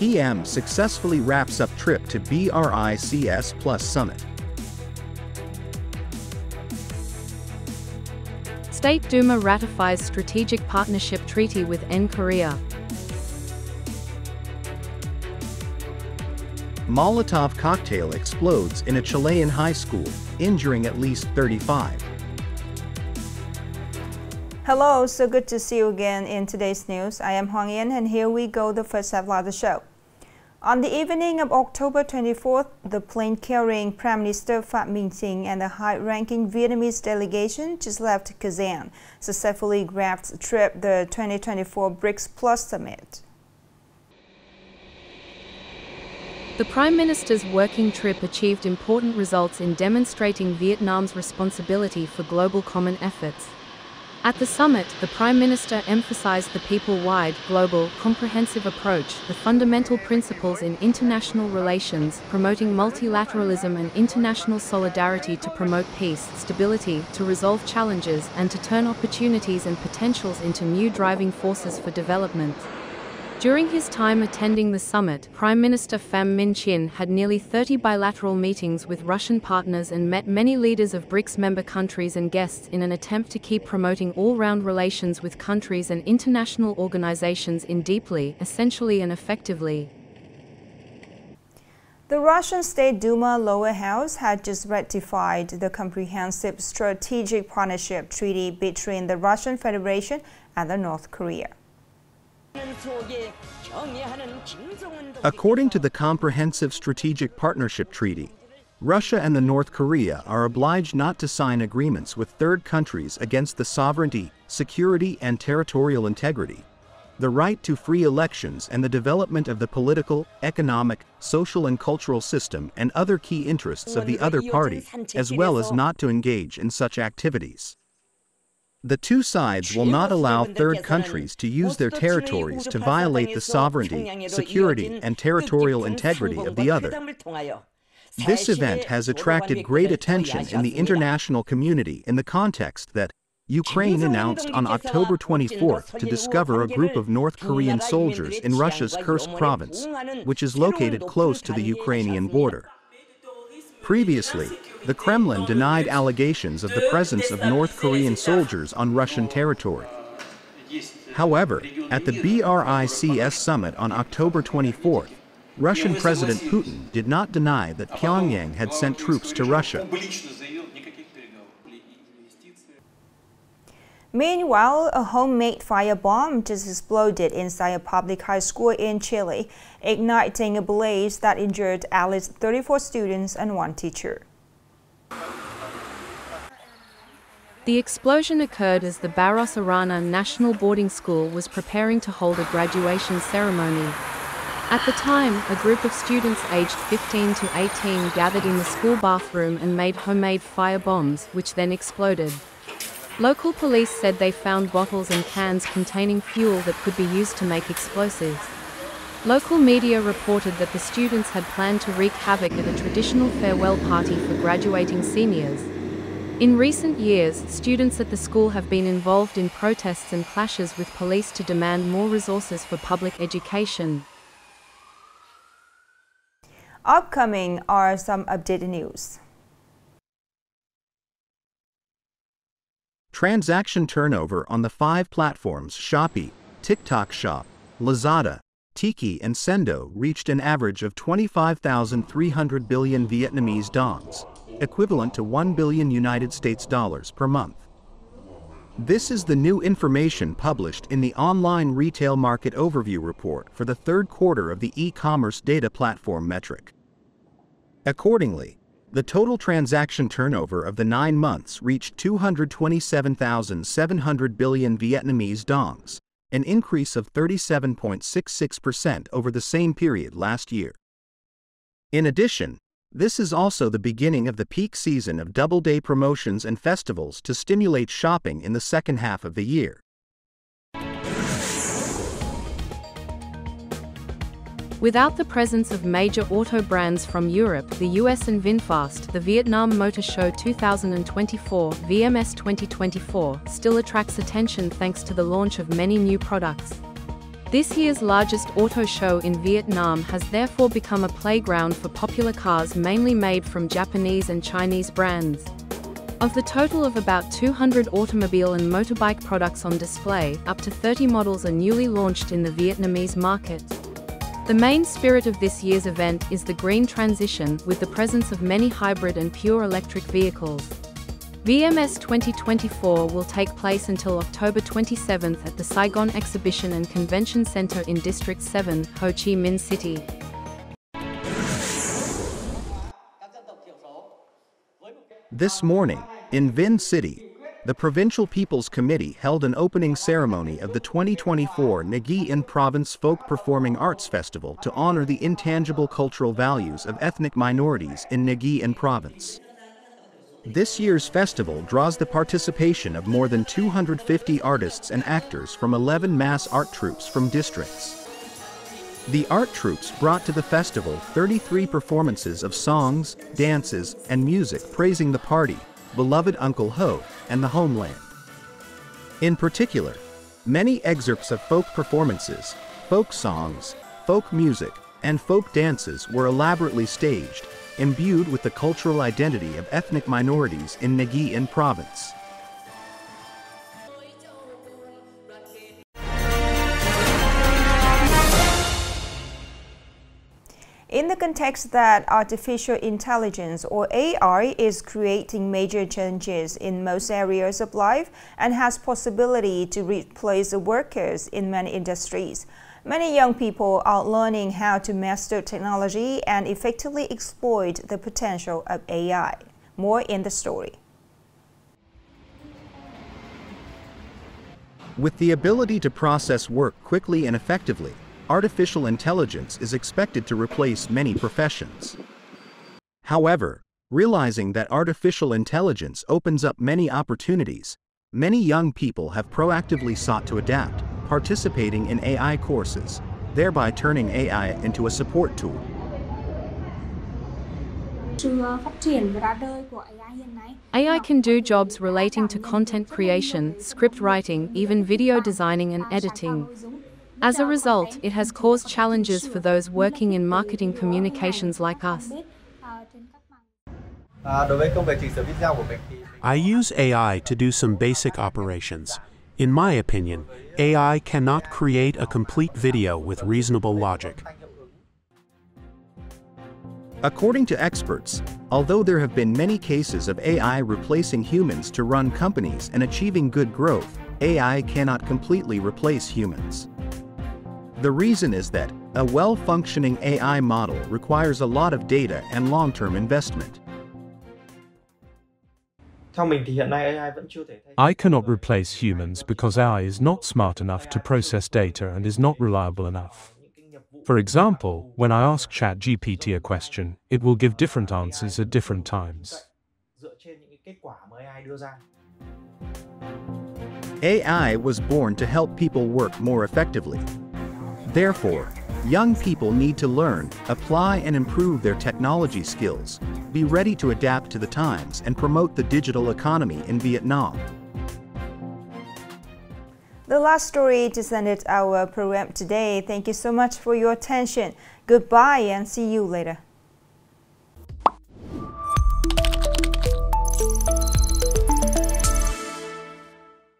PM successfully wraps up trip to BRICS Plus Summit. State Duma ratifies strategic partnership treaty with N.Korea. Molotov cocktail explodes in a Chilean high school, injuring at least 35. Hello, so good to see you again in today's news. I am Hoang Yen, and here we go, the first half of the show. On the evening of October 24th, the plane carrying Prime Minister Minchin and a high-ranking Vietnamese delegation just left Kazan, successfully grabbed trip the 2024 BRICS Plus Summit. The Prime Minister's working trip achieved important results in demonstrating Vietnam's responsibility for global common efforts. At the summit, the Prime Minister emphasized the people-wide, global, comprehensive approach, the fundamental principles in international relations, promoting multilateralism and international solidarity to promote peace, stability, to resolve challenges, and to turn opportunities and potentials into new driving forces for development. During his time attending the summit, Prime Minister Minchin had nearly 30 bilateral meetings with Russian partners and met many leaders of BRICS member countries and guests in an attempt to keep promoting all-round relations with countries and international organizations in deeply, essentially and effectively. The Russian State Duma lower house had just ratified the Comprehensive Strategic Partnership Treaty between the Russian Federation and the North Korea. According to the Comprehensive Strategic Partnership Treaty, Russia and the North Korea are obliged not to sign agreements with third countries against the sovereignty, security, and territorial integrity, the right to free elections, and the development of the political, economic, social, and cultural system and other key interests of the other party, as well as not to engage in such activities. The two sides will not allow third countries to use their territories to violate the sovereignty, security, and territorial integrity of the other. This event has attracted great attention in the international community in the context that Ukraine announced on October 24th to discover a group of North Korean soldiers in Russia's Kursk province, which is located close to the Ukrainian border. Previously, the Kremlin denied allegations of the presence of North Korean soldiers on Russian territory. However, at the BRICS summit on October 24th, Russian President Putin did not deny that Pyongyang had sent troops to Russia. Meanwhile, a homemade firebomb just exploded inside a public high school in Chile, igniting a blaze that injured at least 34 students and one teacher. The explosion occurred as the Barros Arana National Boarding School was preparing to hold a graduation ceremony. At the time, a group of students aged 15 to 18 gathered in the school bathroom and made homemade fire bombs, which then exploded. Local police said they found bottles and cans containing fuel that could be used to make explosives. Local media reported that the students had planned to wreak havoc at a traditional farewell party for graduating seniors. In recent years, students at the school have been involved in protests and clashes with police to demand more resources for public education. Upcoming are some updated news. Transaction turnover on the 5 platforms Shopee, TikTok Shop, Lazada, Tiki, and Sendo reached an average of 25,300 billion Vietnamese dongs, equivalent to $1 billion United States dollars per month. This is the new information published in the Online Retail Market Overview Report for the third quarter of the e-commerce data platform metric. Accordingly, the total transaction turnover of the 9 months reached 227,700 billion Vietnamese dongs, an increase of 37.66% over the same period last year. In addition, this is also the beginning of the peak season of double-day promotions and festivals to stimulate shopping in the second half of the year. Without the presence of major auto brands from Europe, the US and VinFast, the Vietnam Motor Show 2024, VMS 2024, still attracts attention thanks to the launch of many new products. This year's largest auto show in Vietnam has therefore become a playground for popular cars mainly made from Japanese and Chinese brands. Of the total of about 200 automobile and motorbike products on display, up to 30 models are newly launched in the Vietnamese market. The main spirit of this year's event is the green transition, with the presence of many hybrid and pure electric vehicles. VMS 2024 will take place until October 27th at the Saigon Exhibition and Convention Center in District 7, Ho Chi Minh City. This morning, in Vinh City, the Provincial People's Committee held an opening ceremony of the 2024 Nghệ An Province Folk Performing Arts Festival to honor the intangible cultural values of ethnic minorities in Nghệ An Province. This year's festival draws the participation of more than 250 artists and actors from 11 mass art troupes from districts. The art troupes brought to the festival 33 performances of songs, dances, and music praising the party, beloved Uncle Ho, and the homeland. In particular, many excerpts of folk performances, folk songs, folk music, and folk dances were elaborately staged, imbued with the cultural identity of ethnic minorities in Nghệ An Province. In the context that artificial intelligence, or AI, is creating major changes in most areas of life and has possibility to replace the workers in many industries, many young people are learning how to master technology and effectively exploit the potential of AI. More in the story. With the ability to process work quickly and effectively, artificial intelligence is expected to replace many professions. However, realizing that artificial intelligence opens up many opportunities, many young people have proactively sought to adapt, participating in AI courses, thereby turning AI into a support tool. AI can do jobs relating to content creation, script writing, even video designing and editing. As a result, it has caused challenges for those working in marketing communications like us. I use AI to do some basic operations. In my opinion, AI cannot create a complete video with reasonable logic. According to experts, although there have been many cases of AI replacing humans to run companies and achieving good growth, AI cannot completely replace humans. The reason is that a well-functioning AI model requires a lot of data and long-term investment. I cannot replace humans because AI is not smart enough to process data and is not reliable enough. For example, when I ask ChatGPT a question, it will give different answers at different times. AI was born to help people work more effectively. Therefore, young people need to learn, apply and improve their technology skills, be ready to adapt to the times and promote the digital economy in Vietnam. The last story just ended our program today. Thank you so much for your attention. Goodbye and see you later.